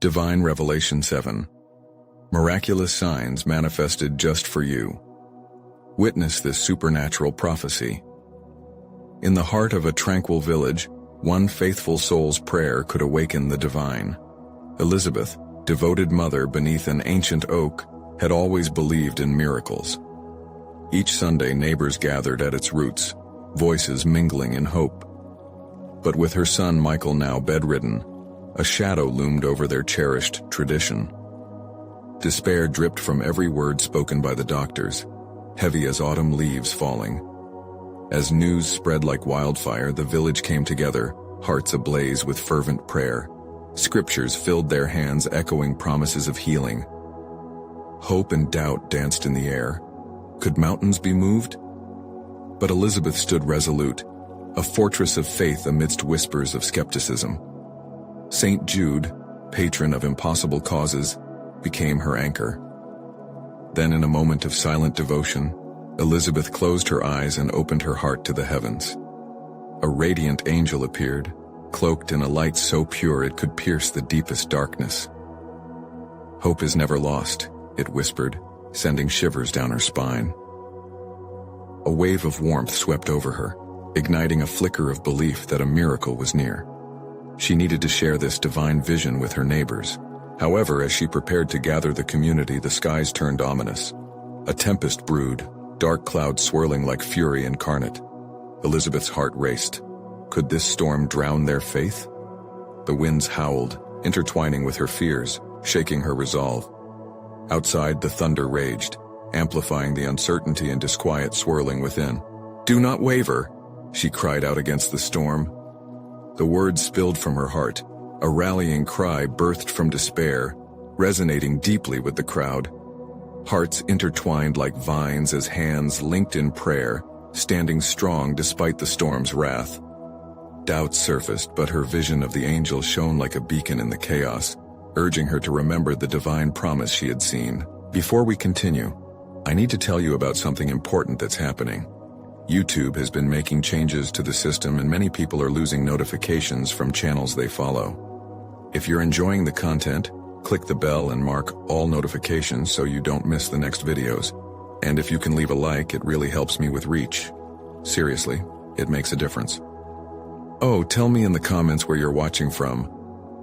Divine Revelation 7. Miraculous signs manifested just for you. Witness this supernatural prophecy. In the heart of a tranquil village, one faithful soul's prayer could awaken the divine. Elizabeth, devoted mother beneath an ancient oak, had always believed in miracles. Each Sunday, neighbors gathered at its roots, voices mingling in hope. But with her son Michael now bedridden, a shadow loomed over their cherished tradition. Despair dripped from every word spoken by the doctors, heavy as autumn leaves falling. As news spread like wildfire, the village came together, hearts ablaze with fervent prayer. Scriptures filled their hands, echoing promises of healing. Hope and doubt danced in the air. Could mountains be moved? But Elizabeth stood resolute, a fortress of faith amidst whispers of skepticism. St. Jude, patron of impossible causes, became her anchor. Then, in a moment of silent devotion, Elizabeth closed her eyes and opened her heart to the heavens. A radiant angel appeared, cloaked in a light so pure it could pierce the deepest darkness. "Hope is never lost," it whispered, sending shivers down her spine. A wave of warmth swept over her, igniting a flicker of belief that a miracle was near. She needed to share this divine vision with her neighbors. However, as she prepared to gather the community, the skies turned ominous. A tempest brewed, dark clouds swirling like fury incarnate. Elizabeth's heart raced. Could this storm drown their faith? The winds howled, intertwining with her fears, shaking her resolve. Outside, the thunder raged, amplifying the uncertainty and disquiet swirling within. "Do not waver," she cried out against the storm. The words spilled from her heart, a rallying cry birthed from despair, resonating deeply with the crowd. Hearts intertwined like vines as hands linked in prayer, standing strong despite the storm's wrath. Doubts surfaced, but her vision of the angel shone like a beacon in the chaos, urging her to remember the divine promise she had seen. Before we continue, I need to tell you about something important that's happening. YouTube has been making changes to the system, and many people are losing notifications from channels they follow. If you're enjoying the content, click the bell and mark all notifications so you don't miss the next videos. And if you can leave a like, it really helps me with reach. Seriously, it makes a difference. Oh, tell me in the comments where you're watching from.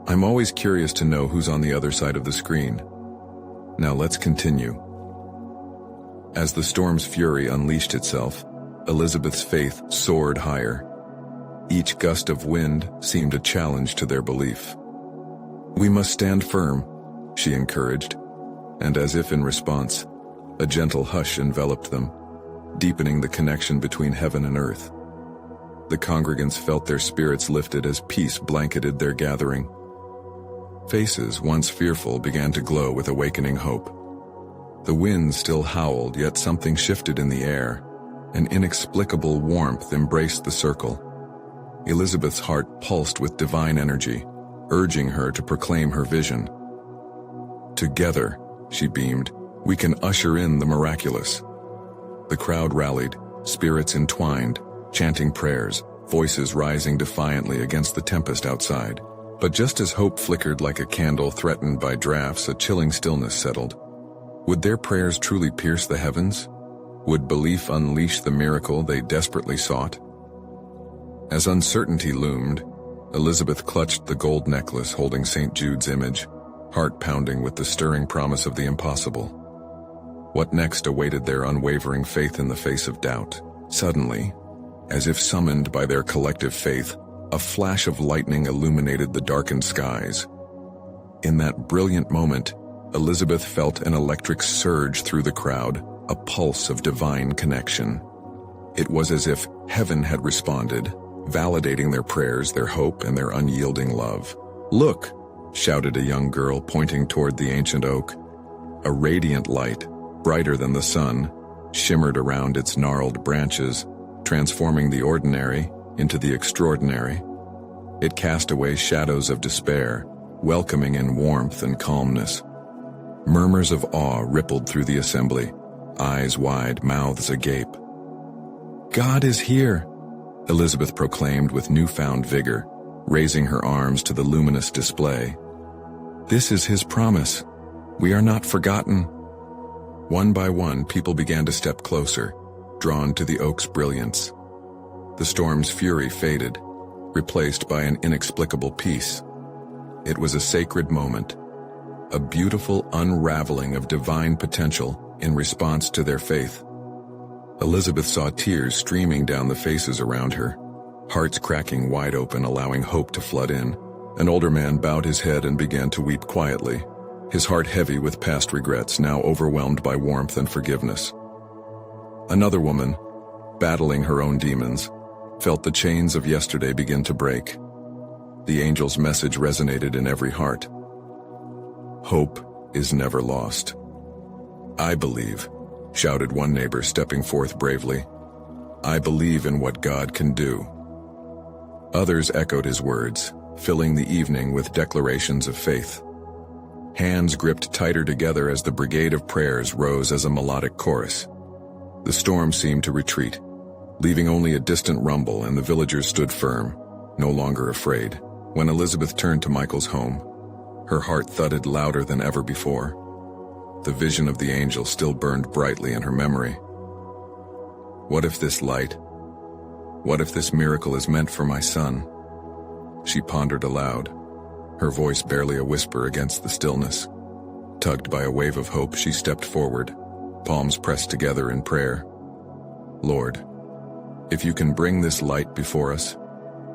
I'm always curious to know who's on the other side of the screen. Now let's continue. As the storm's fury unleashed itself, Elizabeth's faith soared higher. Each gust of wind seemed a challenge to their belief. "We must stand firm," she encouraged, and as if in response, a gentle hush enveloped them, deepening the connection between heaven and earth. The congregants felt their spirits lifted as peace blanketed their gathering. Faces, once fearful, began to glow with awakening hope. The wind still howled, yet something shifted in the air. An inexplicable warmth embraced the circle. Elizabeth's heart pulsed with divine energy, urging her to proclaim her vision. "Together," she beamed, "we can usher in the miraculous." The crowd rallied, spirits entwined, chanting prayers, voices rising defiantly against the tempest outside. But just as hope flickered like a candle threatened by drafts, a chilling stillness settled. Would their prayers truly pierce the heavens? Would belief unleash the miracle they desperately sought? As uncertainty loomed, Elizabeth clutched the gold necklace holding St. Jude's image, heart pounding with the stirring promise of the impossible. What next awaited their unwavering faith in the face of doubt? Suddenly, as if summoned by their collective faith, a flash of lightning illuminated the darkened skies. In that brilliant moment, Elizabeth felt an electric surge through the crowd, a pulse of divine connection. It was as if heaven had responded, validating their prayers, their hope, and their unyielding love. "Look!" shouted a young girl, pointing toward the ancient oak. A radiant light, brighter than the sun, shimmered around its gnarled branches, transforming the ordinary into the extraordinary. It cast away shadows of despair, welcoming in warmth and calmness. Murmurs of awe rippled through the assembly, eyes wide, mouths agape. "God is here," Elizabeth proclaimed with newfound vigor, raising her arms to the luminous display. This is his promise. We are not forgotten. One by one, people began to step closer, drawn to the oak's brilliance. The storm's fury faded, replaced by an inexplicable peace. It was a sacred moment, a beautiful unraveling of divine potential in response to their faith. Elizabeth saw tears streaming down the faces around her, hearts cracking wide open, allowing hope to flood in. An older man bowed his head and began to weep quietly, his heart heavy with past regrets, now overwhelmed by warmth and forgiveness. Another woman, battling her own demons, felt the chains of yesterday begin to break. The angel's message resonated in every heart. Hope is never lost. I believe, shouted one neighbor, stepping forth bravely. I believe in what God can do. Others echoed his words, filling the evening with declarations of faith. Hands gripped tighter together as the brigade of prayers rose as a melodic chorus. The storm seemed to retreat, leaving only a distant rumble, and the villagers stood firm, no longer afraid. When Elizabeth turned to Michael's home, her heart thudded louder than ever before. The vision of the angel still burned brightly in her memory. What if this light, what if this miracle is meant for my son? She pondered aloud, her voice barely a whisper against the stillness. Tugged by a wave of hope, she stepped forward, palms pressed together in prayer. Lord, if you can bring this light before us,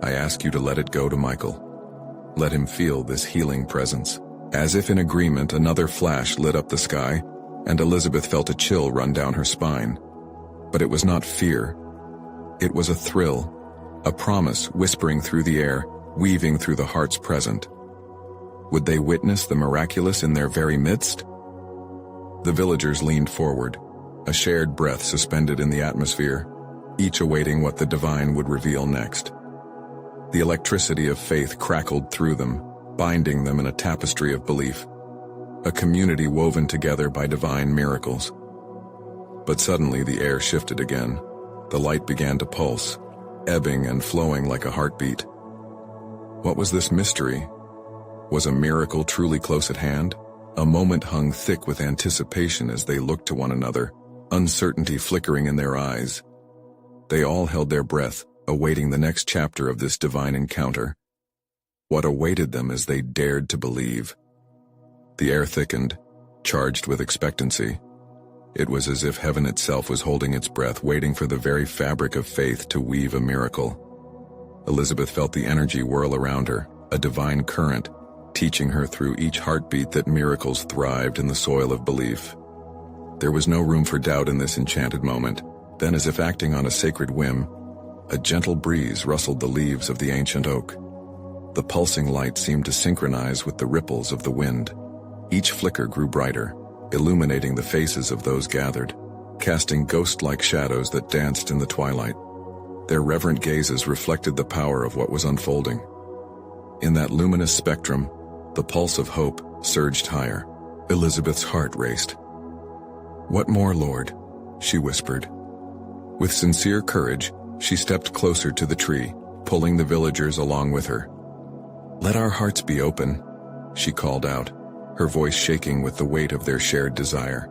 I ask you to let it go to Michael. Let him feel this healing presence. As if in agreement, another flash lit up the sky, and Elizabeth felt a chill run down her spine. But it was not fear. It was a thrill, a promise whispering through the air, weaving through the hearts present. Would they witness the miraculous in their very midst? The villagers leaned forward, a shared breath suspended in the atmosphere, each awaiting what the divine would reveal next. The electricity of faith crackled through them, binding them in a tapestry of belief, a community woven together by divine miracles. But suddenly the air shifted again. The light began to pulse, ebbing and flowing like a heartbeat. What was this mystery? Was a miracle truly close at hand? A moment hung thick with anticipation as they looked to one another, uncertainty flickering in their eyes. They all held their breath, awaiting the next chapter of this divine encounter. What awaited them as they dared to believe? The air thickened, charged with expectancy. It was as if heaven itself was holding its breath, waiting for the very fabric of faith to weave a miracle. Elizabeth felt the energy whirl around her, a divine current, teaching her through each heartbeat that miracles thrived in the soil of belief. There was no room for doubt in this enchanted moment. Then, as if acting on a sacred whim, a gentle breeze rustled the leaves of the ancient oak. The pulsing light seemed to synchronize with the ripples of the wind. Each flicker grew brighter, illuminating the faces of those gathered, casting ghost-like shadows that danced in the twilight. Their reverent gazes reflected the power of what was unfolding. In that luminous spectrum, the pulse of hope surged higher. Elizabeth's heart raced. "What more, Lord?" she whispered. With sincere courage, she stepped closer to the tree, pulling the villagers along with her. "Let our hearts be open," she called out, her voice shaking with the weight of their shared desire.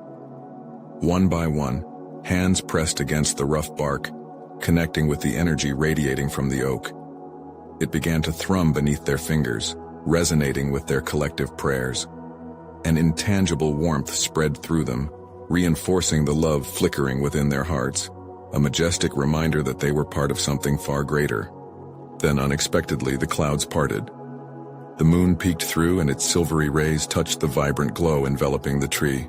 One by one, hands pressed against the rough bark, connecting with the energy radiating from the oak. It began to thrum beneath their fingers, resonating with their collective prayers. An intangible warmth spread through them, reinforcing the love flickering within their hearts, a majestic reminder that they were part of something far greater. Then unexpectedly the clouds parted. The moon peeked through, and its silvery rays touched the vibrant glow enveloping the tree.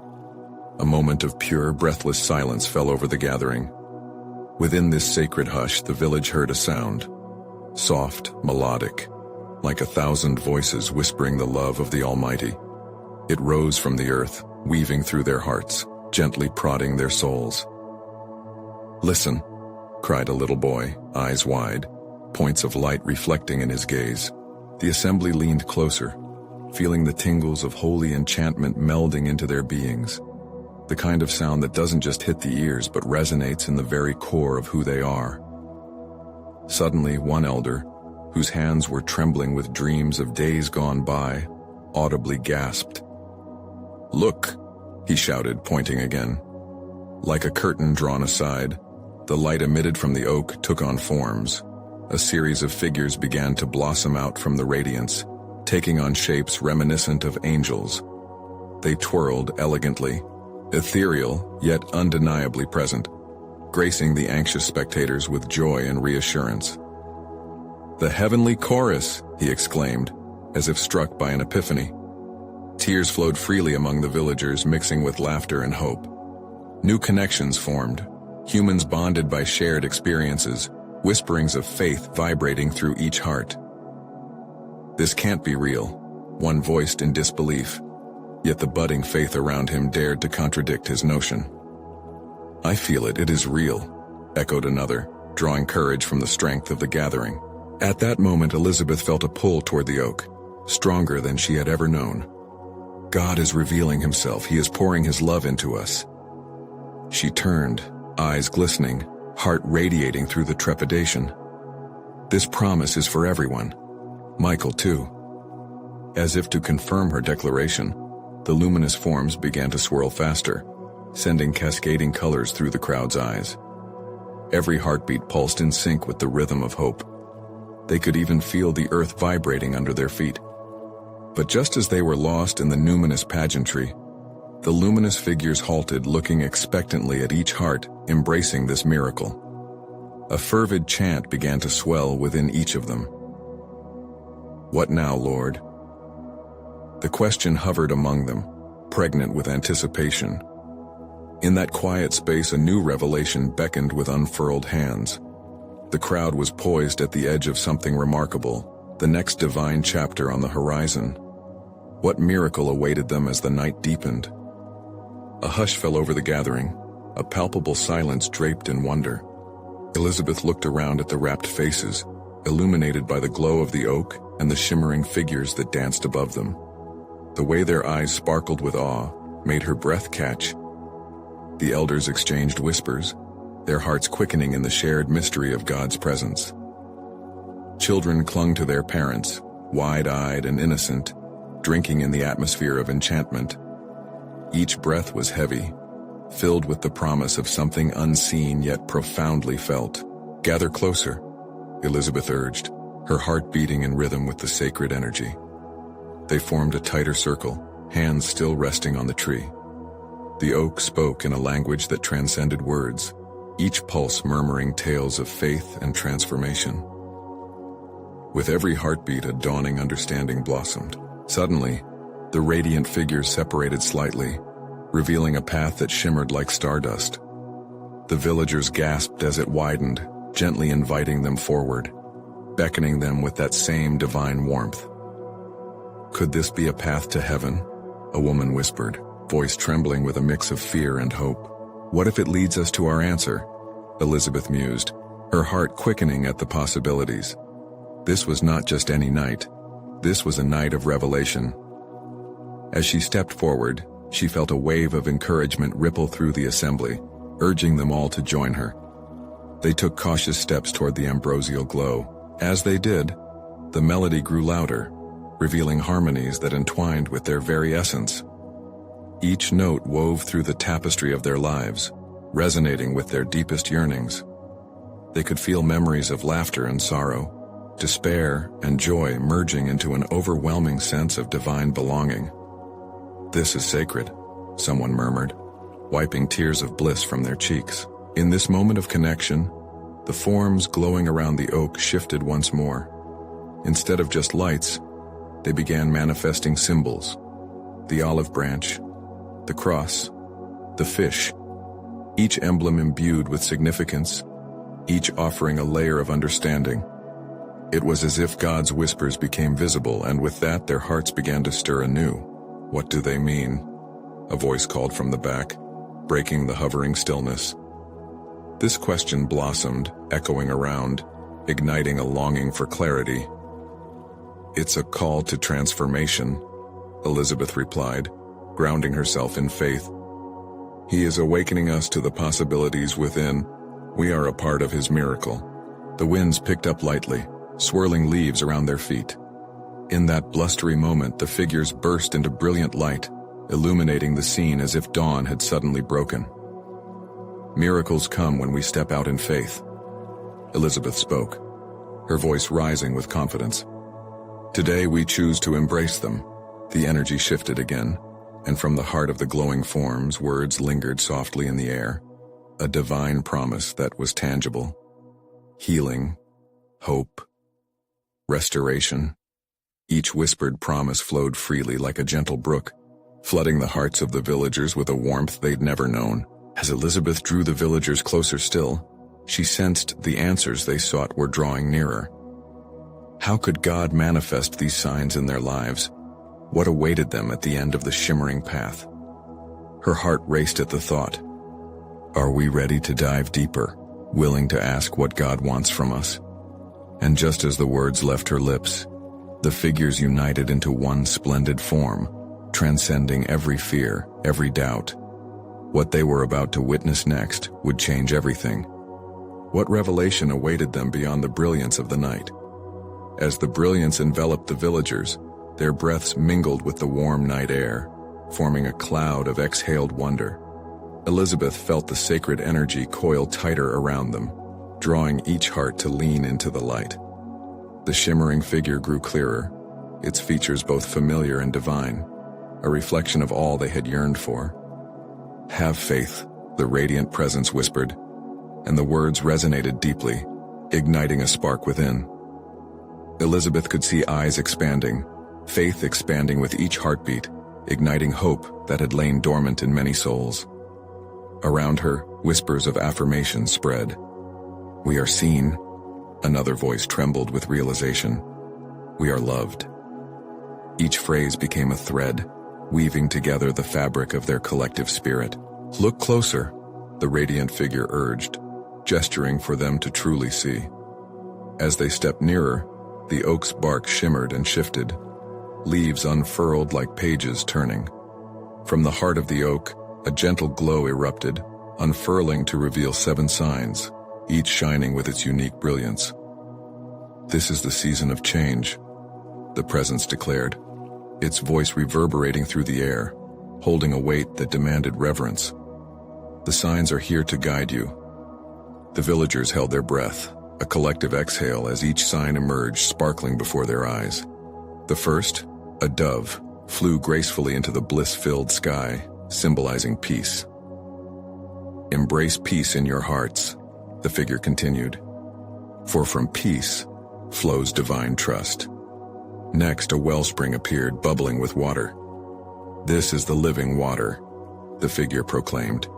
A moment of pure, breathless silence fell over the gathering. Within this sacred hush, the village heard a sound, soft, melodic, like 1,000 voices whispering the love of the Almighty. It rose from the earth, weaving through their hearts, gently prodding their souls. "Listen," cried a little boy, eyes wide, points of light reflecting in his gaze. The assembly leaned closer, feeling the tingles of holy enchantment melding into their beings. The kind of sound that doesn't just hit the ears but resonates in the very core of who they are. Suddenly, one elder, whose hands were trembling with dreams of days gone by, audibly gasped. "Look!" he shouted, pointing again. Like a curtain drawn aside, the light emitted from the oak took on forms. A series of figures began to blossom out from the radiance, taking on shapes reminiscent of angels. They twirled elegantly, ethereal yet undeniably present, gracing the anxious spectators with joy and reassurance. "The heavenly chorus!" he exclaimed, as if struck by an epiphany. Tears flowed freely among the villagers, mixing with laughter and hope. New connections formed, humans bonded by shared experiences, whisperings of faith vibrating through each heart. "This can't be real," one voiced in disbelief, yet the budding faith around him dared to contradict his notion. "I feel it, it is real," echoed another, drawing courage from the strength of the gathering. At that moment, Elizabeth felt a pull toward the oak, stronger than she had ever known. God is revealing himself, he is pouring his love into us. She turned, eyes glistening, heart radiating through the trepidation. This promise is for everyone. Michael, too. As if to confirm her declaration, the luminous forms began to swirl faster, sending cascading colors through the crowd's eyes. Every heartbeat pulsed in sync with the rhythm of hope. They could even feel the earth vibrating under their feet. But just as they were lost in the numinous pageantry, the luminous figures halted, looking expectantly at each heart, embracing this miracle. A fervid chant began to swell within each of them. "What now, Lord?" The question hovered among them, pregnant with anticipation. In that quiet space, a new revelation beckoned with unfurled hands. The crowd was poised at the edge of something remarkable, the next divine chapter on the horizon. What miracle awaited them as the night deepened? A hush fell over the gathering, a palpable silence draped in wonder. Elizabeth looked around at the rapt faces, illuminated by the glow of the oak and the shimmering figures that danced above them. The way their eyes sparkled with awe made her breath catch. The elders exchanged whispers, their hearts quickening in the shared mystery of God's presence. Children clung to their parents, wide-eyed and innocent, drinking in the atmosphere of enchantment. Each breath was heavy, filled with the promise of something unseen yet profoundly felt. "Gather closer," Elizabeth urged, her heart beating in rhythm with the sacred energy. They formed a tighter circle, hands still resting on the tree. The oak spoke in a language that transcended words, each pulse murmuring tales of faith and transformation. With every heartbeat, a dawning understanding blossomed. Suddenly, the radiant figures separated slightly, revealing a path that shimmered like stardust. The villagers gasped as it widened, gently inviting them forward, beckoning them with that same divine warmth. "Could this be a path to heaven?" a woman whispered, voice trembling with a mix of fear and hope. "What if it leads us to our answer?" Elizabeth mused, her heart quickening at the possibilities. This was not just any night. This was a night of revelation. As she stepped forward, she felt a wave of encouragement ripple through the assembly, urging them all to join her. They took cautious steps toward the ambrosial glow. As they did, the melody grew louder, revealing harmonies that entwined with their very essence. Each note wove through the tapestry of their lives, resonating with their deepest yearnings. They could feel memories of laughter and sorrow, despair and joy merging into an overwhelming sense of divine belonging. "This is sacred," someone murmured, wiping tears of bliss from their cheeks. In this moment of connection, the forms glowing around the oak shifted once more. Instead of just lights, they began manifesting symbols: the olive branch, the cross, the fish, each emblem imbued with significance, each offering a layer of understanding. It was as if God's whispers became visible, and with that their hearts began to stir anew. "What do they mean?" a voice called from the back, breaking the hovering stillness. This question blossomed, echoing around, igniting a longing for clarity. "It's a call to transformation," Elizabeth replied, grounding herself in faith. "He is awakening us to the possibilities within. We are a part of his miracle." The winds picked up lightly, swirling leaves around their feet. In that blustery moment, the figures burst into brilliant light, illuminating the scene as if dawn had suddenly broken. Miracles come when we step out in faith. Elizabeth spoke, her voice rising with confidence. Today we choose to embrace them. The energy shifted again, and from the heart of the glowing forms, words lingered softly in the air, a divine promise that was tangible. Healing, hope, restoration. Each whispered promise flowed freely like a gentle brook, flooding the hearts of the villagers with a warmth they'd never known. As Elizabeth drew the villagers closer still, she sensed the answers they sought were drawing nearer. How could God manifest these signs in their lives? What awaited them at the end of the shimmering path? Her heart raced at the thought. Are we ready to dive deeper, willing to ask what God wants from us? And just as the words left her lips, the figures united into one splendid form, transcending every fear, every doubt. What they were about to witness next would change everything. What revelation awaited them beyond the brilliance of the night? As the brilliance enveloped the villagers, their breaths mingled with the warm night air, forming a cloud of exhaled wonder. Elizabeth felt the sacred energy coil tighter around them, drawing each heart to lean into the light. The shimmering figure grew clearer, its features both familiar and divine, a reflection of all they had yearned for. Have faith, the radiant presence whispered, and the words resonated deeply, igniting a spark within. Elizabeth could see eyes expanding, faith expanding with each heartbeat, igniting hope that had lain dormant in many souls. Around her, whispers of affirmation spread. We are seen. Another voice trembled with realization. We are loved. Each phrase became a thread, weaving together the fabric of their collective spirit. Look closer, the radiant figure urged, gesturing for them to truly see. As they stepped nearer, the oak's bark shimmered and shifted, leaves unfurled like pages turning. From the heart of the oak, a gentle glow erupted, unfurling to reveal 7 signs, each shining with its unique brilliance. This is the season of change, the presence declared, its voice reverberating through the air, holding a weight that demanded reverence. The signs are here to guide you. The villagers held their breath, a collective exhale as each sign emerged sparkling before their eyes. The first, a dove, flew gracefully into the bliss-filled sky, symbolizing peace. Embrace peace in your hearts, the figure continued, for from peace flows divine trust. Next, a wellspring appeared, bubbling with water. This is the living water, the figure proclaimed.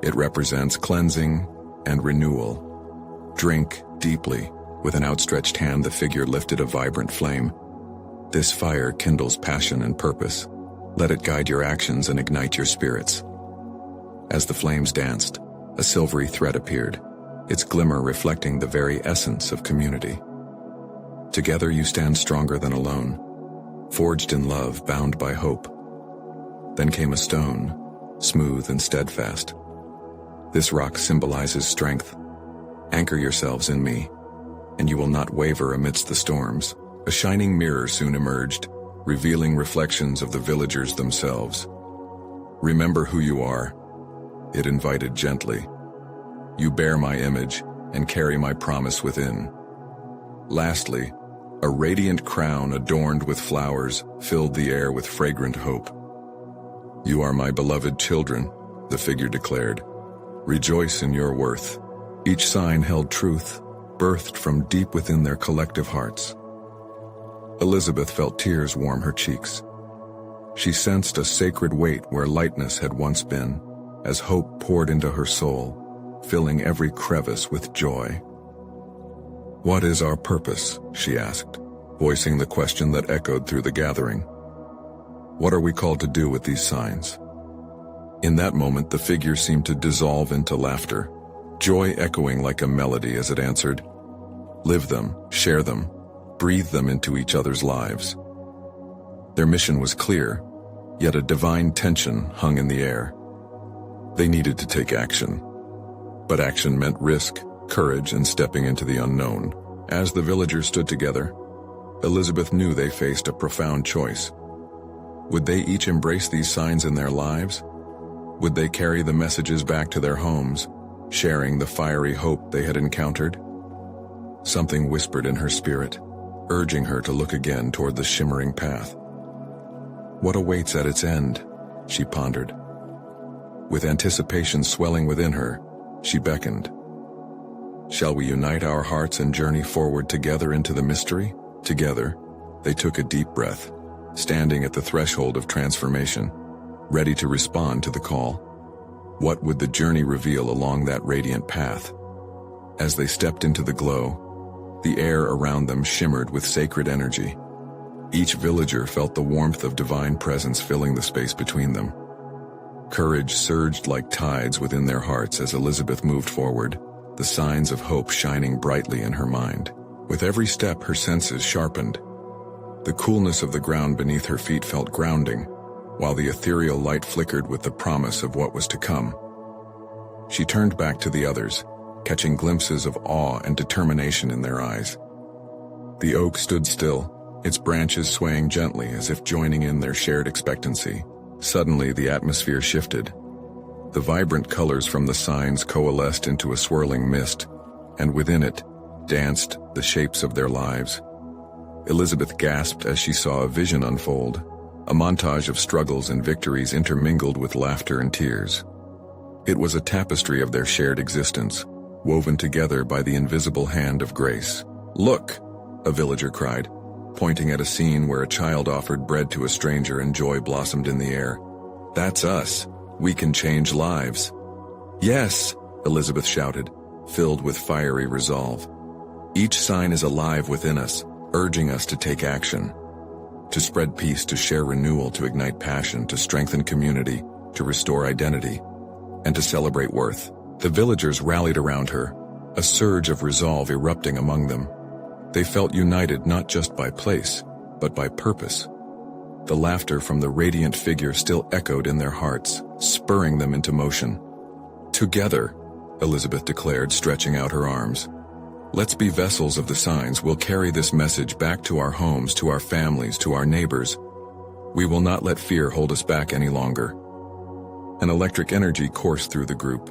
It represents cleansing and renewal. Drink deeply. With an outstretched hand, the figure lifted a vibrant flame. This fire kindles passion and purpose. Let it guide your actions and ignite your spirits. As the flames danced, a silvery thread appeared, its glimmer reflecting the very essence of community. Together you stand stronger than alone, forged in love, bound by hope. Then came a stone, smooth and steadfast. This rock symbolizes strength. Anchor yourselves in me, and you will not waver amidst the storms. A shining mirror soon emerged, revealing reflections of the villagers themselves. Remember who you are, it invited gently. You bear my image and carry my promise within. Lastly, a radiant crown adorned with flowers filled the air with fragrant hope. You are my beloved children, the figure declared. Rejoice in your worth. Each sign held truth, birthed from deep within their collective hearts. Elizabeth felt tears warm her cheeks. She sensed a sacred weight where lightness had once been, as hope poured into her soul, filling every crevice with joy. What is our purpose? She asked, voicing the question that echoed through the gathering. What are we called to do with these signs? In that moment, the figure seemed to dissolve into laughter, joy echoing like a melody as it answered, live them, share them, breathe them into each other's lives. Their mission was clear, yet a divine tension hung in the air. They needed to take action. But action meant risk, courage, and stepping into the unknown. As the villagers stood together, Elizabeth knew they faced a profound choice. Would they each embrace these signs in their lives? Would they carry the messages back to their homes, sharing the fiery hope they had encountered? Something whispered in her spirit, urging her to look again toward the shimmering path. What awaits at its end? She pondered. With anticipation swelling within her, she beckoned. Shall we unite our hearts and journey forward together into the mystery? Together, they took a deep breath, standing at the threshold of transformation, ready to respond to the call. What would the journey reveal along that radiant path? As they stepped into the glow, the air around them shimmered with sacred energy. Each villager felt the warmth of divine presence filling the space between them. Courage surged like tides within their hearts as Elizabeth moved forward, the signs of hope shining brightly in her mind. With every step, her senses sharpened. The coolness of the ground beneath her feet felt grounding, while the ethereal light flickered with the promise of what was to come. She turned back to the others, catching glimpses of awe and determination in their eyes. The oak stood still, its branches swaying gently as if joining in their shared expectancy. Suddenly, the atmosphere shifted. The vibrant colors from the signs coalesced into a swirling mist, and within it danced the shapes of their lives. Elizabeth gasped as she saw a vision unfold, a montage of struggles and victories intermingled with laughter and tears. It was a tapestry of their shared existence, woven together by the invisible hand of grace. "Look!" a villager cried, pointing at a scene where a child offered bread to a stranger and joy blossomed in the air. "That's us. We can change lives." "Yes!" Elizabeth shouted, filled with fiery resolve. Each sign is alive within us, urging us to take action. To spread peace, to share renewal, to ignite passion, to strengthen community, to restore identity, and to celebrate worth. The villagers rallied around her, a surge of resolve erupting among them. They felt united not just by place, but by purpose. The laughter from the radiant figure still echoed in their hearts, spurring them into motion. "Together," Elizabeth declared, stretching out her arms. "Let's be vessels of the signs. We'll carry this message back to our homes, to our families, to our neighbors. We will not let fear hold us back any longer." An electric energy coursed through the group.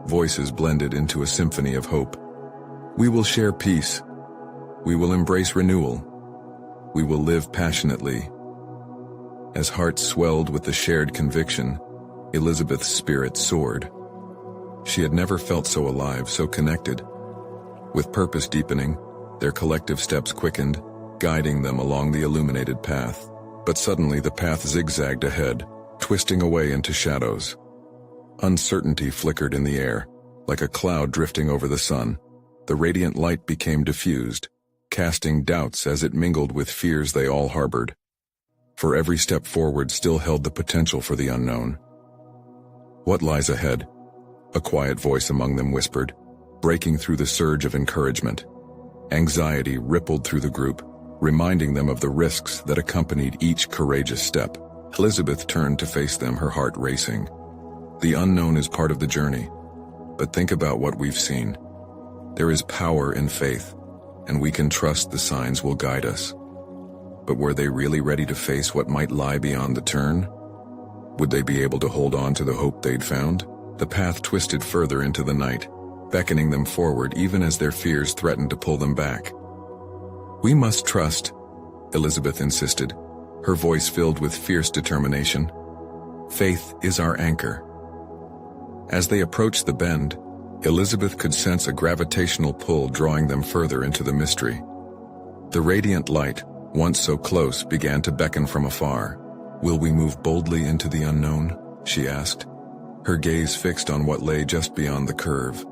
Voices blended into a symphony of hope. "We will share peace. We will embrace renewal. We will live passionately." As hearts swelled with the shared conviction, Elizabeth's spirit soared. She had never felt so alive, so connected. With purpose deepening, their collective steps quickened, guiding them along the illuminated path. But suddenly the path zigzagged ahead, twisting away into shadows. Uncertainty flickered in the air, like a cloud drifting over the sun. The radiant light became diffused, casting doubts as it mingled with fears they all harbored. For every step forward still held the potential for the unknown. "What lies ahead?" a quiet voice among them whispered, breaking through the surge of encouragement. Anxiety rippled through the group, reminding them of the risks that accompanied each courageous step. Elizabeth turned to face them, her heart racing. The unknown is part of the journey, but think about what we've seen. There is power in faith, and we can trust the signs will guide us. But were they really ready to face what might lie beyond the turn? Would they be able to hold on to the hope they'd found? The path twisted further into the night, beckoning them forward even as their fears threatened to pull them back. "We must trust," Elizabeth insisted, her voice filled with fierce determination. "Faith is our anchor." As they approached the bend, Elizabeth could sense a gravitational pull drawing them further into the mystery. The radiant light, once so close, began to beckon from afar. "Will we move boldly into the unknown?" she asked, her gaze fixed on what lay just beyond the curve.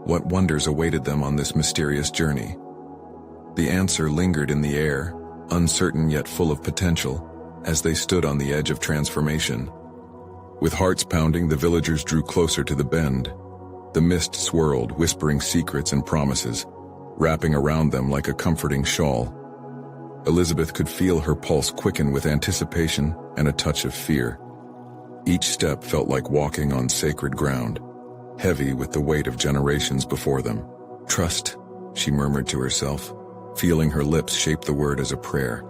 What wonders awaited them on this mysterious journey? The answer lingered in the air, uncertain yet full of potential, as they stood on the edge of transformation. With hearts pounding, the villagers drew closer to the bend. The mist swirled, whispering secrets and promises, wrapping around them like a comforting shawl. Elizabeth could feel her pulse quicken with anticipation and a touch of fear. Each step felt like walking on sacred ground, heavy with the weight of generations before them. "Trust," she murmured to herself. feeling her lips shape the word as a prayer.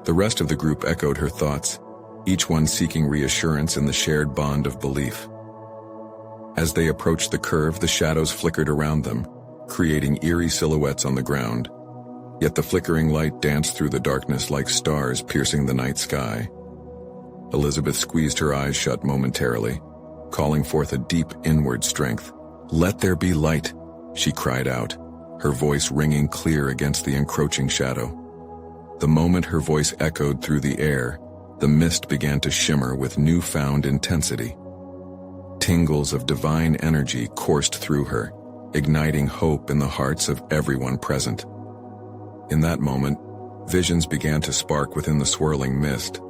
The rest of the group echoed her thoughts, each one seeking reassurance in the shared bond of belief. As they approached the curve, the shadows flickered around them, creating eerie silhouettes on the ground. Yet the flickering light danced through the darkness like stars piercing the night sky. Elizabeth squeezed her eyes shut momentarily, calling forth a deep inward strength. "Let there be light," she cried out, her voice ringing clear against the encroaching shadow. The moment her voice echoed through the air, the mist began to shimmer with newfound intensity. Tingles of divine energy coursed through her, igniting hope in the hearts of everyone present. In that moment, visions began to spark within the swirling mist,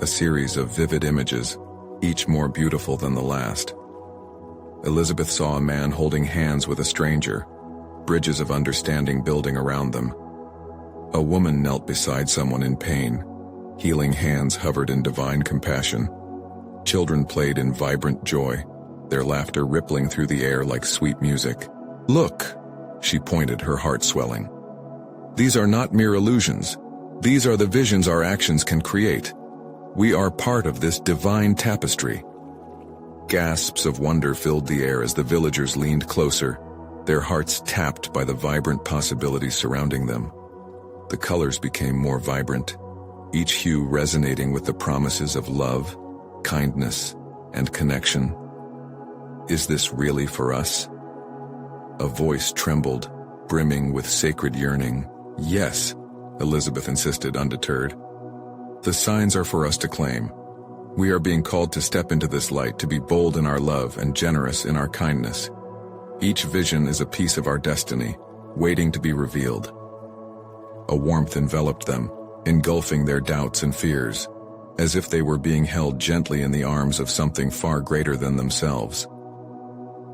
a series of vivid images, each more beautiful than the last. Elizabeth saw a man holding hands with a stranger, bridges of understanding building around them. A woman knelt beside someone in pain, healing hands hovered in divine compassion. Children played in vibrant joy, their laughter rippling through the air like sweet music. "Look," she pointed, her heart swelling. "These are not mere illusions. These are the visions our actions can create. We are part of this divine tapestry." Gasps of wonder filled the air as the villagers leaned closer, their hearts tapped by the vibrant possibilities surrounding them. The colors became more vibrant, each hue resonating with the promises of love, kindness, and connection. "Is this really for us?" A voice trembled, brimming with sacred yearning. "Yes," Elizabeth insisted, undeterred. "The signs are for us to claim. We are being called to step into this light, to be bold in our love and generous in our kindness. Each vision is a piece of our destiny, waiting to be revealed." A warmth enveloped them, engulfing their doubts and fears, as if they were being held gently in the arms of something far greater than themselves.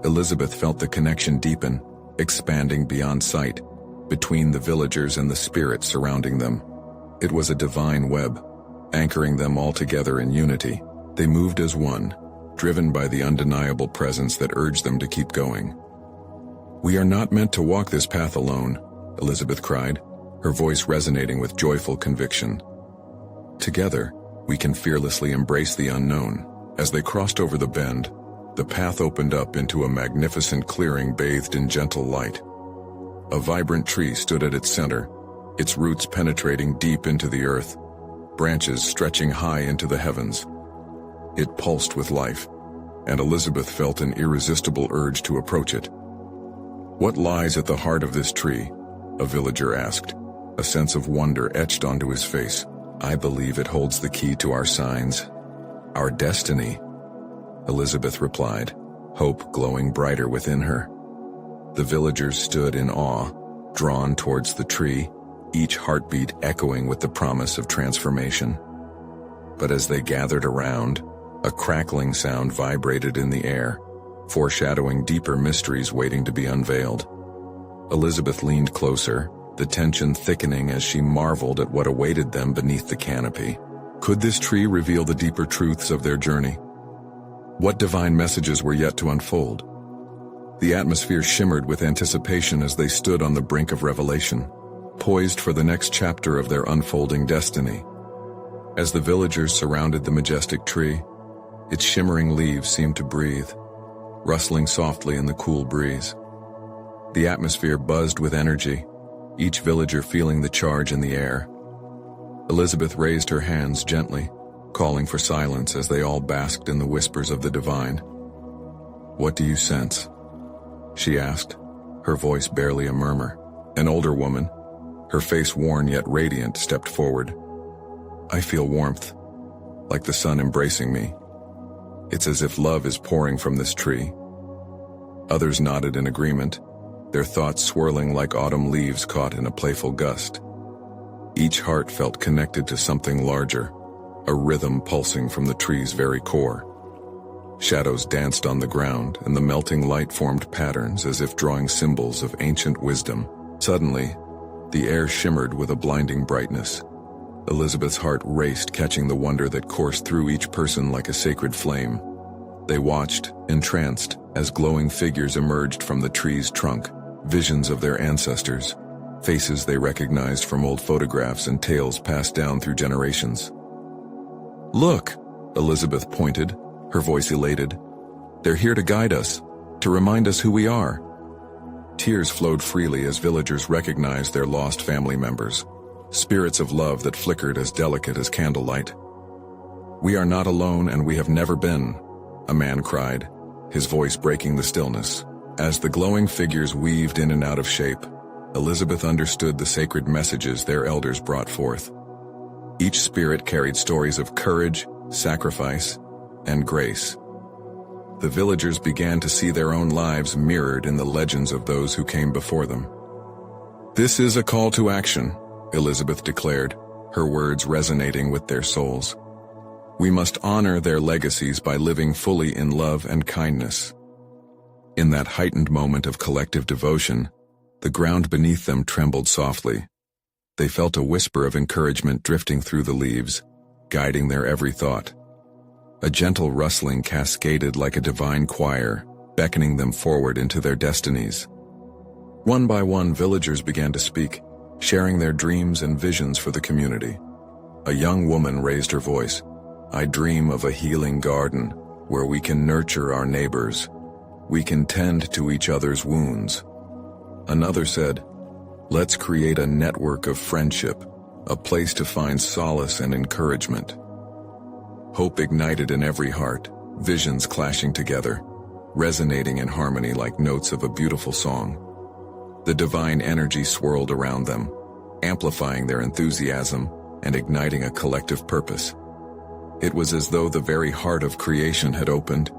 Elizabeth felt the connection deepen, expanding beyond sight, between the villagers and the spirit surrounding them. It was a divine web, anchoring them all together in unity. They moved as one, driven by the undeniable presence that urged them to keep going. "We are not meant to walk this path alone," Elizabeth cried, her voice resonating with joyful conviction. "Together, we can fearlessly embrace the unknown." As they crossed over the bend, the path opened up into a magnificent clearing bathed in gentle light. A vibrant tree stood at its center, its roots penetrating deep into the earth, branches stretching high into the heavens. It pulsed with life, and Elizabeth felt an irresistible urge to approach it. "What lies at the heart of this tree?" a villager asked, a sense of wonder etched onto his face. "I believe it holds the key to our signs, our destiny," Elizabeth replied, hope glowing brighter within her. The villagers stood in awe, drawn towards the tree, each heartbeat echoing with the promise of transformation. But as they gathered around, a crackling sound vibrated in the air, foreshadowing deeper mysteries waiting to be unveiled. Elizabeth leaned closer, the tension thickening as she marveled at what awaited them beneath the canopy. Could this tree reveal the deeper truths of their journey? What divine messages were yet to unfold? The atmosphere shimmered with anticipation as they stood on the brink of revelation, poised for the next chapter of their unfolding destiny. As the villagers surrounded the majestic tree, its shimmering leaves seemed to breathe, rustling softly in the cool breeze. The atmosphere buzzed with energy, each villager feeling the charge in the air. Elizabeth raised her hands gently, calling for silence as they all basked in the whispers of the divine. "What do you sense?" she asked, her voice barely a murmur. An older woman, her face worn yet radiant, stepped forward. "I feel warmth, like the sun embracing me. It's as if love is pouring from this tree." Others nodded in agreement, their thoughts swirling like autumn leaves caught in a playful gust. Each heart felt connected to something larger, a rhythm pulsing from the tree's very core. Shadows danced on the ground, and the melting light formed patterns as if drawing symbols of ancient wisdom. Suddenly, the air shimmered with a blinding brightness. Elizabeth's heart raced, catching the wonder that coursed through each person like a sacred flame. They watched, entranced, as glowing figures emerged from the tree's trunk, visions of their ancestors, faces they recognized from old photographs and tales passed down through generations. "Look," Elizabeth pointed, her voice elated. "They're here to guide us, to remind us who we are." Tears flowed freely as villagers recognized their lost family members, spirits of love that flickered as delicate as candlelight. "We are not alone, and we have never been," a man cried, his voice breaking the stillness. As the glowing figures weaved in and out of shape, Elizabeth understood the sacred messages their elders brought forth. Each spirit carried stories of courage, sacrifice, and grace. The villagers began to see their own lives mirrored in the legends of those who came before them. "This is a call to action," Elizabeth declared, her words resonating with their souls. "We must honor their legacies by living fully in love and kindness." In that heightened moment of collective devotion, the ground beneath them trembled softly. They felt a whisper of encouragement drifting through the leaves, guiding their every thought. A gentle rustling cascaded like a divine choir, beckoning them forward into their destinies. One by one, villagers began to speak, sharing their dreams and visions for the community. A young woman raised her voice. "I dream of a healing garden where we can nurture our neighbors. We can tend to each other's wounds." Another said, "Let's create a network of friendship, a place to find solace and encouragement." Hope ignited in every heart, visions clashing together, resonating in harmony like notes of a beautiful song. The divine energy swirled around them, amplifying their enthusiasm and igniting a collective purpose. It was as though the very heart of creation had opened,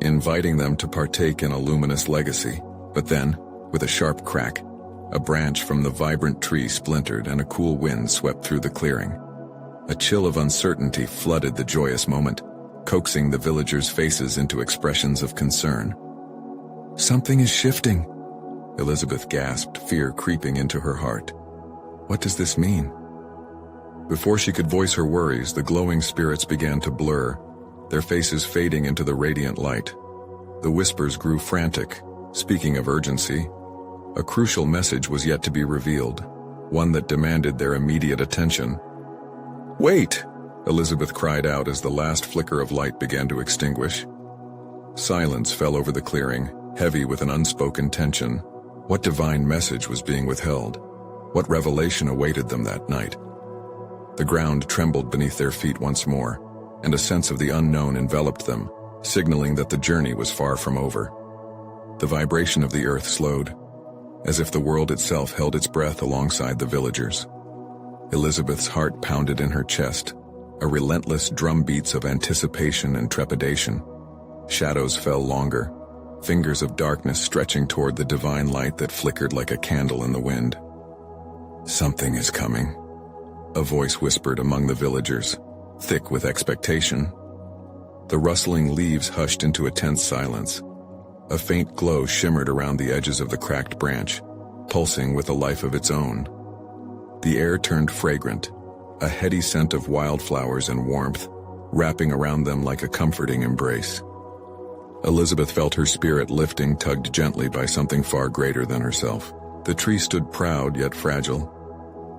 inviting them to partake in a luminous legacy. But then, with a sharp crack, a branch from the vibrant tree splintered and a cool wind swept through the clearing. A chill of uncertainty flooded the joyous moment, coaxing the villagers' faces into expressions of concern. "Something is shifting," Elizabeth gasped, fear creeping into her heart. "What does this mean?" Before she could voice her worries, the glowing spirits began to blur, their faces fading into the radiant light. The whispers grew frantic, speaking of urgency. A crucial message was yet to be revealed, one that demanded their immediate attention. "Wait!" Elizabeth cried out as the last flicker of light began to extinguish. Silence fell over the clearing, heavy with an unspoken tension. What divine message was being withheld? What revelation awaited them that night? The ground trembled beneath their feet once more, and a sense of the unknown enveloped them, signaling that the journey was far from over. The vibration of the earth slowed, as if the world itself held its breath alongside the villagers. Elizabeth's heart pounded in her chest, a relentless drumbeats of anticipation and trepidation. Shadows fell longer, fingers of darkness stretching toward the divine light that flickered like a candle in the wind. "Something is coming," a voice whispered among the villagers, thick with expectation. The rustling leaves hushed into a tense silence. A faint glow shimmered around the edges of the cracked branch, pulsing with a life of its own. The air turned fragrant, a heady scent of wildflowers and warmth, wrapping around them like a comforting embrace. Elizabeth felt her spirit lifting, tugged gently by something far greater than herself. The tree stood proud yet fragile.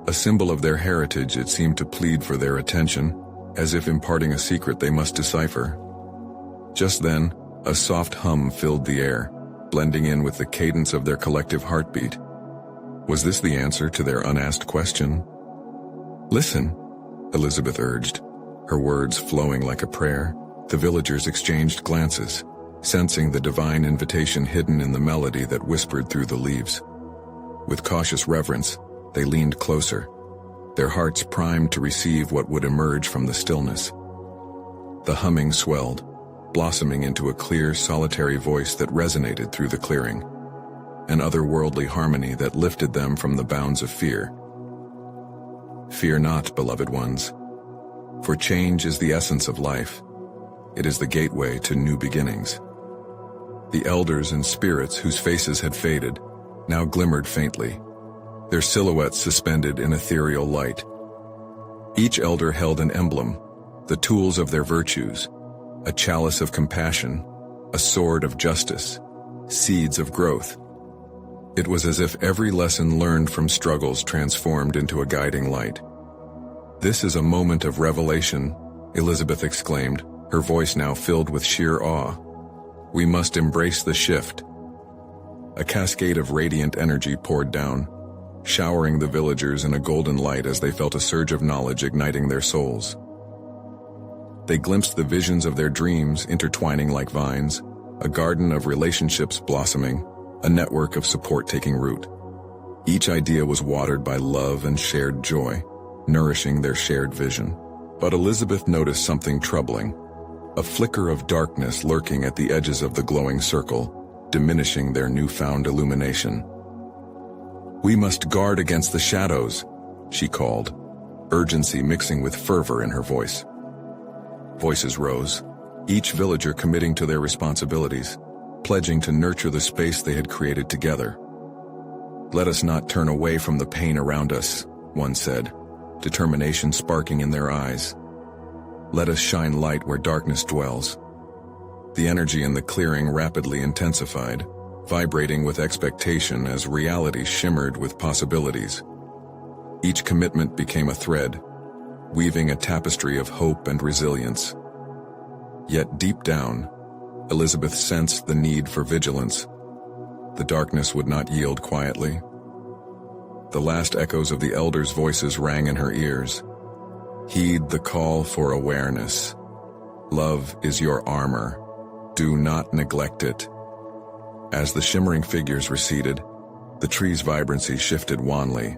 A symbol of their heritage, it seemed to plead for their attention, as if imparting a secret they must decipher. Just then, a soft hum filled the air, blending in with the cadence of their collective heartbeat. Was this the answer to their unasked question? "Listen," Elizabeth urged, her words flowing like a prayer. The villagers exchanged glances, sensing the divine invitation hidden in the melody that whispered through the leaves. With cautious reverence, they leaned closer, their hearts primed to receive what would emerge from the stillness. The humming swelled, blossoming into a clear, solitary voice that resonated through the clearing, an otherworldly harmony that lifted them from the bounds of fear. "Fear not, beloved ones, for change is the essence of life. It is the gateway to new beginnings." The elders and spirits whose faces had faded now glimmered faintly, their silhouettes suspended in ethereal light. Each elder held an emblem, the tools of their virtues, a chalice of compassion, a sword of justice, seeds of growth. It was as if every lesson learned from struggles transformed into a guiding light. "This is a moment of revelation," Elizabeth exclaimed, her voice now filled with sheer awe. "We must embrace the shift." A cascade of radiant energy poured down, showering the villagers in a golden light as they felt a surge of knowledge igniting their souls. They glimpsed the visions of their dreams intertwining like vines, a garden of relationships blossoming, a network of support taking root. Each idea was watered by love and shared joy, nourishing their shared vision. But Elizabeth noticed something troubling, a flicker of darkness lurking at the edges of the glowing circle, diminishing their newfound illumination. "We must guard against the shadows," she called, urgency mixing with fervor in her voice. Voices rose, each villager committing to their responsibilities, pledging to nurture the space they had created together. "Let us not turn away from the pain around us," one said, determination sparking in their eyes. "Let us shine light where darkness dwells." The energy in the clearing rapidly intensified, vibrating with expectation as reality shimmered with possibilities. Each commitment became a thread, weaving a tapestry of hope and resilience. Yet deep down, Elizabeth sensed the need for vigilance. The darkness would not yield quietly. The last echoes of the elders' voices rang in her ears. "Heed the call for awareness. Love is your armor. Do not neglect it." As the shimmering figures receded, the tree's vibrancy shifted wanly,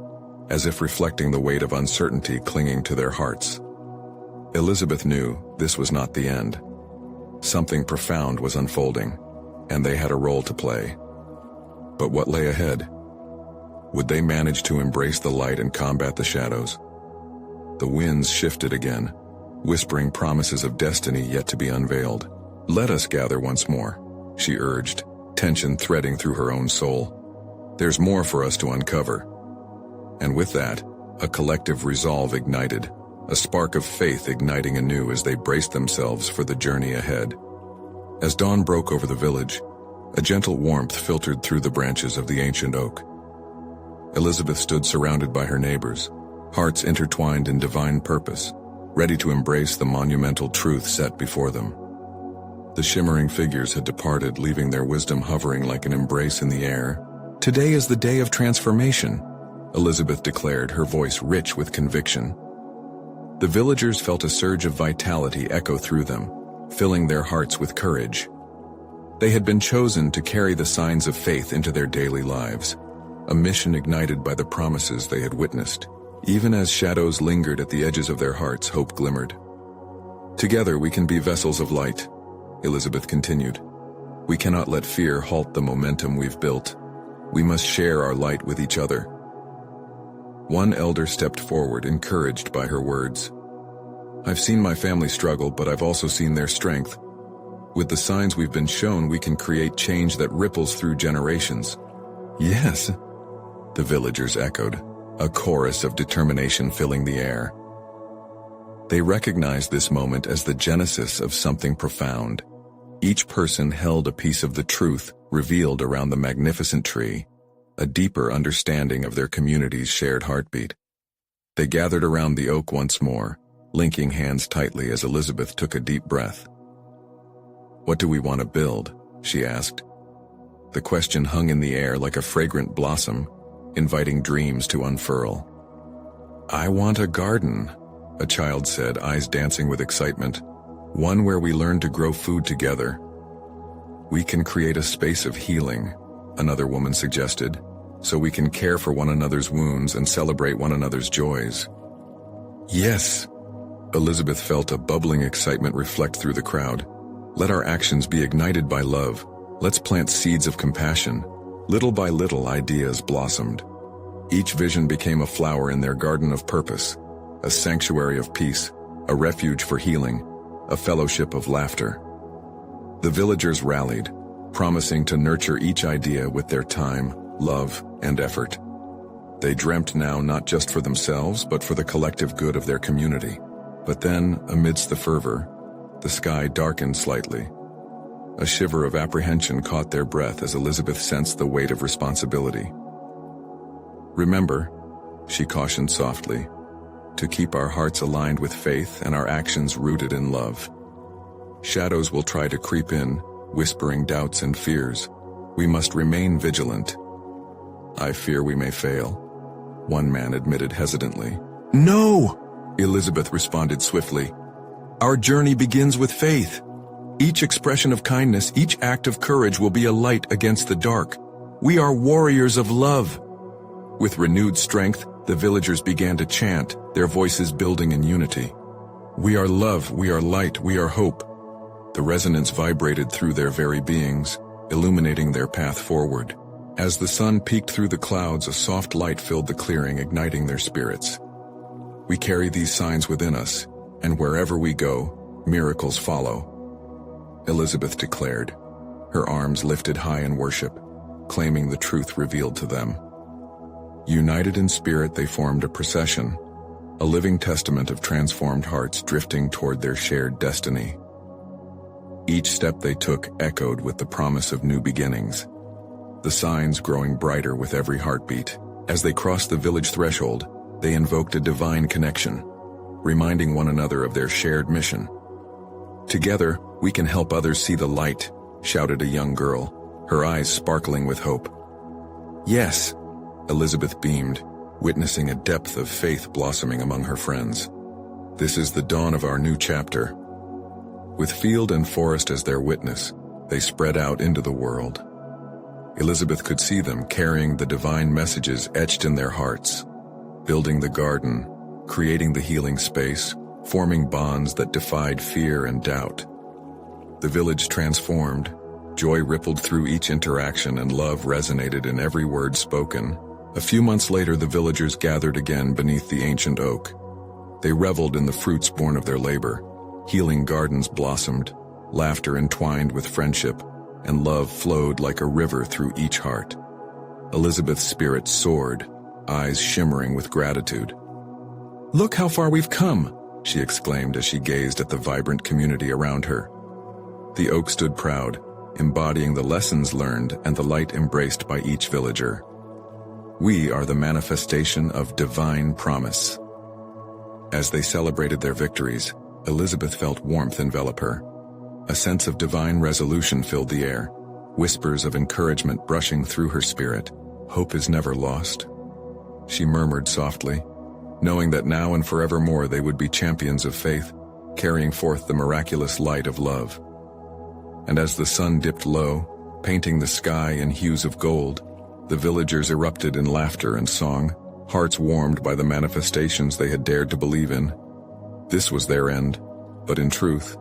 as if reflecting the weight of uncertainty clinging to their hearts. Elizabeth knew this was not the end. Something profound was unfolding, and they had a role to play. But what lay ahead? Would they manage to embrace the light and combat the shadows? The winds shifted again, whispering promises of destiny yet to be unveiled. "Let us gather once more," she urged, tension threading through her own soul. "There's more for us to uncover." And with that, a collective resolve ignited, a spark of faith igniting anew as they braced themselves for the journey ahead. As dawn broke over the village, a gentle warmth filtered through the branches of the ancient oak. Elizabeth stood surrounded by her neighbors, hearts intertwined in divine purpose, ready to embrace the monumental truth set before them. The shimmering figures had departed, leaving their wisdom hovering like an embrace in the air. "Today is the day of transformation," Elizabeth declared, her voice rich with conviction. The villagers felt a surge of vitality echo through them, filling their hearts with courage. They had been chosen to carry the signs of faith into their daily lives, a mission ignited by the promises they had witnessed. Even as shadows lingered at the edges of their hearts, hope glimmered. "Together we can be vessels of light," Elizabeth continued. "We cannot let fear halt the momentum we've built. We must share our light with each other." One elder stepped forward, encouraged by her words. "I've seen my family struggle, but I've also seen their strength. With the signs we've been shown, we can create change that ripples through generations." "Yes," the villagers echoed, a chorus of determination filling the air. They recognized this moment as the genesis of something profound. Each person held a piece of the truth revealed around the magnificent tree, a deeper understanding of their community's shared heartbeat. They gathered around the oak once more, linking hands tightly as Elizabeth took a deep breath. "What do we want to build?" she asked. The question hung in the air like a fragrant blossom, inviting dreams to unfurl. "I want a garden," a child said, eyes dancing with excitement. "One where we learn to grow food together." "We can create a space of healing," another woman suggested, "so we can care for one another's wounds and celebrate one another's joys." "Yes," Elizabeth felt a bubbling excitement reflect through the crowd. "Let our actions be ignited by love. Let's plant seeds of compassion." Little by little, ideas blossomed. Each vision became a flower in their garden of purpose, a sanctuary of peace, a refuge for healing, a fellowship of laughter. The villagers rallied, promising to nurture each idea with their time, love, and effort. They dreamt now not just for themselves, but for the collective good of their community. But then, amidst the fervor, the sky darkened slightly. A shiver of apprehension caught their breath as Elizabeth sensed the weight of responsibility. "Remember," she cautioned softly, "to keep our hearts aligned with faith and our actions rooted in love. Shadows will try to creep in, whispering doubts and fears. We must remain vigilant." "I fear we may fail," one man admitted hesitantly. "No!" Elizabeth responded swiftly. "Our journey begins with faith. Each expression of kindness, each act of courage will be a light against the dark. We are warriors of love." With renewed strength, the villagers began to chant, their voices building in unity. "We are love, we are light, we are hope." The resonance vibrated through their very beings, illuminating their path forward. As the sun peeked through the clouds, a soft light filled the clearing, igniting their spirits. "We carry these signs within us, and wherever we go, miracles follow," Elizabeth declared, her arms lifted high in worship, claiming the truth revealed to them. United in spirit, they formed a procession, a living testament of transformed hearts drifting toward their shared destiny. Each step they took echoed with the promise of new beginnings, the signs growing brighter with every heartbeat. As they crossed the village threshold, they invoked a divine connection, reminding one another of their shared mission. "Together, we can help others see the light," shouted a young girl, her eyes sparkling with hope. "Yes," Elizabeth beamed, witnessing a depth of faith blossoming among her friends. "This is the dawn of our new chapter." With field and forest as their witness, they spread out into the world. Elizabeth could see them carrying the divine messages etched in their hearts, building the garden, creating the healing space, forming bonds that defied fear and doubt. The village transformed, joy rippled through each interaction, and love resonated in every word spoken. A few months later, the villagers gathered again beneath the ancient oak. They reveled in the fruits born of their labor. Healing gardens blossomed, laughter entwined with friendship, and love flowed like a river through each heart. Elizabeth's spirit soared, eyes shimmering with gratitude. "Look how far we've come," she exclaimed as she gazed at the vibrant community around her. The oak stood proud, embodying the lessons learned and the light embraced by each villager. "We are the manifestation of divine promise." As they celebrated their victories, Elizabeth felt warmth envelop her. A sense of divine resolution filled the air, whispers of encouragement brushing through her spirit. "Hope is never lost," she murmured softly, knowing that now and forevermore they would be champions of faith, carrying forth the miraculous light of love. And as the sun dipped low, painting the sky in hues of gold, the villagers erupted in laughter and song, hearts warmed by the manifestations they had dared to believe in. This was their end, but in truth,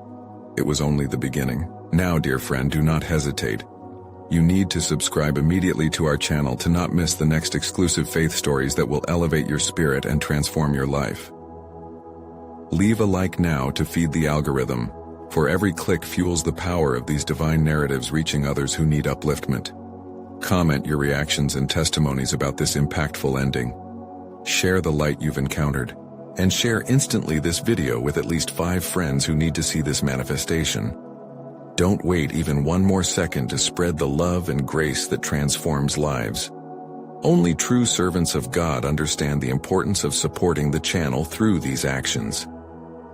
it was only the beginning. Now, dear friend, do not hesitate. You need to subscribe immediately to our channel to not miss the next exclusive faith stories that will elevate your spirit and transform your life. Leave a like now to feed the algorithm, for every click fuels the power of these divine narratives reaching others who need upliftment. Comment your reactions and testimonies about this impactful ending. Share the light you've encountered, and share instantly this video with at least 5 friends who need to see this manifestation. Don't wait even one more second to spread the love and grace that transforms lives. Only true servants of God understand the importance of supporting the channel through these actions.